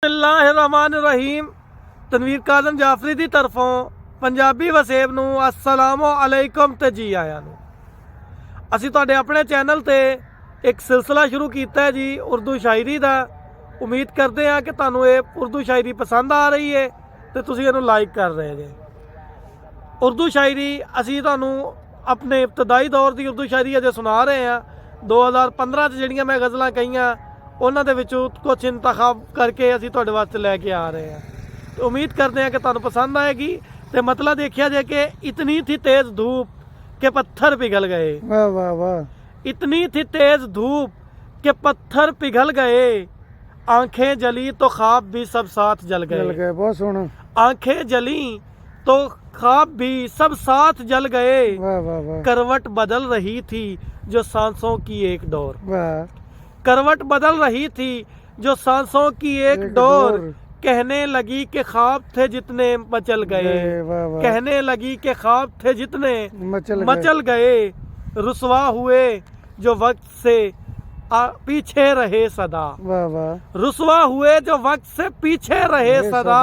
बिस्मिल्लाहिर्रहमानिर्रहीम। तनवीर काज़म जाफरी की तरफों पंजाबी वसेब नूं अस्सलामु अलैकुम ते जी आया नूं। असी तुहाडे अपने चैनल ते एक सिलसिला शुरू किया है जी उर्दू शायरी का। उम्मीद करते हैं कि तुहानूं ये उर्दू शायरी पसंद आ रही है तो तुसीं इहनूं लाइक कर रहे जे। उर्दू शायरी असी तुहानूं अपने इब्तदाई दौर की उर्दू शायरी अजे सुना रहे हैं। 2015 जिहड़ियां मैं गज़लां कहीआं उन्हां दे विचों कुछ इंतखाब करके असी तुहाडे वास्ते लैके आ रहे हैं। तो उम्मीद करते हैं कि तुहानूं पसंद आएगी। तो मतलब देखिया जाए कि इतनी थी तेज़ धूप के पत्थर पिघल गए। वाह वाह वाह। इतनी थी तेज़ धूप के पत्थर पिघल गए, आंखें जली तो ख्वाब भी सब साथ जल गए। बहुत सोहना। आंखें जली तो ख्वाब भी सब साथ जल गए। वाह वाह वाह। करवट बदल रही थी जो सांसों की एक डोर। वाह। करवट बदल रही थी जो सांसों की एक डोर। कहने लगी कि ख्वाब थे जितने मचल गए। वाह वाह। कहने लगी कि ख्वाब थे जितने मचल गए। रुसवा हुए जो वक्त से पीछे रहे सदा। वाह वाह। रुसवा हुए जो वक्त से पीछे रहे सदा।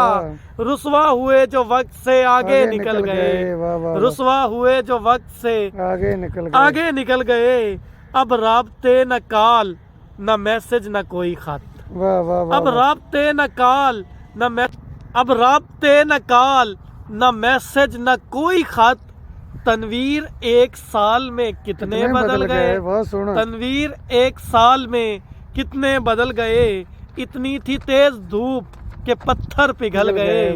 रुसवा हुए जो वक्त से आगे निकल गए। रुसवा हुए जो वक्त से आगे निकल गए। अब राब्ते न कॉल न मैसेज न कोई खत। वाह वाह। अब राब्ते न कॉल अब राब्ते न कॉल न मैसेज न कोई खत। तनवीर एक साल में कितने बदल गए। तनवीर एक साल में कितने बदल गए। इतनी थी तेज धूप के पत्थर पिघल गए।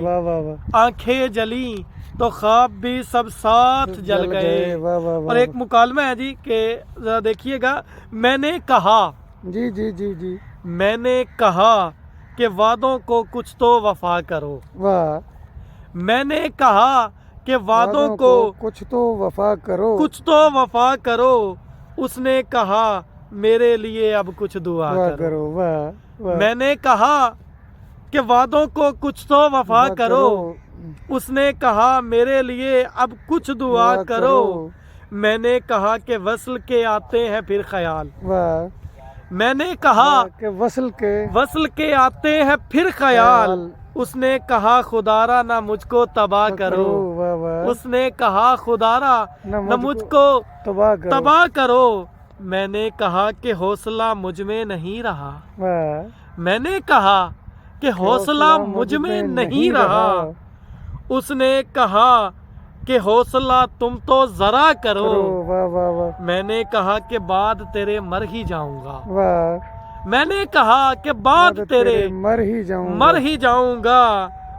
आंखें जली तो ख्वाब भी सब साथ जल गए। और एक मुकालमा है जी के जरा देखिएगा। मैंने कहा जी जी जी जी। मैंने कहा कि वादों को कुछ तो वफा करो। वाह। मैंने कहा कि वादों को कुछ तो वफा करो। कुछ तो वफा करो। उसने कहा मेरे लिए अब कुछ दुआ करो। वाह। मैंने कहा कि वादों को कुछ तो वफा करो। उसने कहा मेरे लिए अब कुछ दुआ करो। मैंने कहा कि वस्ल के आते हैं फिर ख्याल। मैंने कहा कि वस्ल के आते हैं फिर ख्याल। उसने कहा खुदारा ना मुझको तबाह करो। उसने कहा खुदारा न मुझको तबाह करो। मैंने कहा कि हौसला मुझ में नहीं रहा। मैंने कहा कि हौसला मुझ में नहीं रहा। उसने कहा कि हौसला तुम तो जरा करो। मैंने कहा कि बाद तेरे मर ही जाऊंगा। मैंने कहा कि बाद तेरे मर ही जाऊंगा।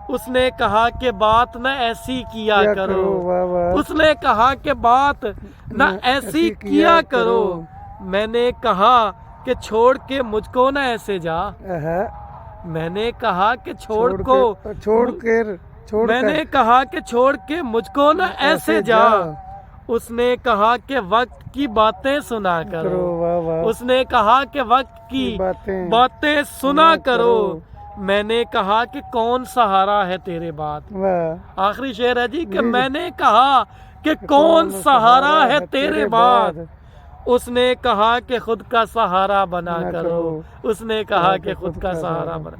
उसने कहा कि बात न ऐसी किया करो। उसने कहा कि बात न ऐसी किया करो। मैंने कहा कि छोड़ के मुझको न ऐसे जा। मैंने कहा कि मैंने कहा कि छोड़ के मुझको न ऐसे जा। उसने कहा कि वक्त की बातें सुना करो। उसने कहा कि वक्त की बातें सुना करो। मैंने कहा कि कौन सहारा है तेरे बाद। आखिरी शेर है जी कि मैंने कहा कि कौन सहारा है तेरे बाद। उसने कहा कि खुद का सहारा बना करो। उसने कहा कि खुद का सहारा बना।